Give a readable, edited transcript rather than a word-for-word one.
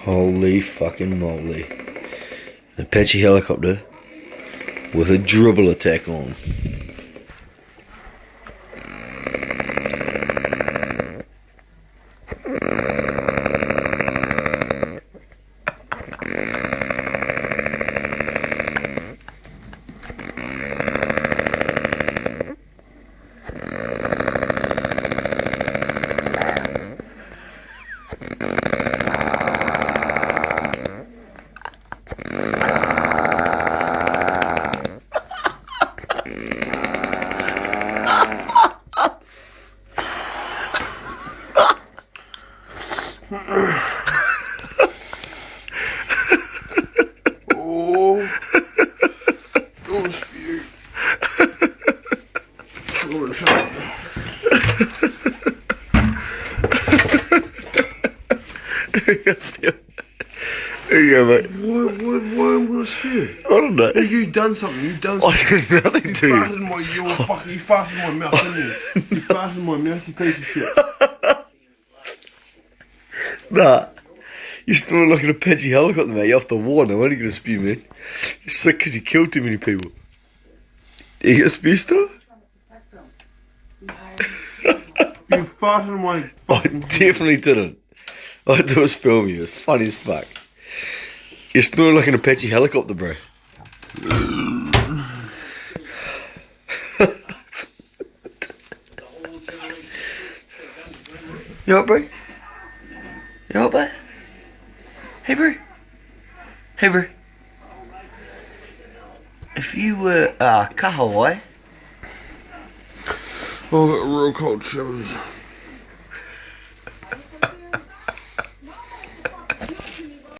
Holy fucking moly. An Apache helicopter with a dribble attack on. Oh, don't spew. I'm gonna try. There you go, mate. Why am I gonna spew? I don't know. You've done something. You've done I something. did nothing You to you. farted in my, you farted in my mouth, didn't you? You farted in my mouth, you piece of shit. Nah. You're still like an Apache helicopter, mate. You have to warn. I'm only going to spew, man. You're sick because you killed too many people. You get spew still? You farted in my I fucking definitely didn't. All I did was film you. It's funny as fuck. You're snoring like an Apache helicopter, bro. You alright, bro? You alright, bro? Hey, bro. Hey, bro. If you were kahawai, Oh, I got real cold shivers.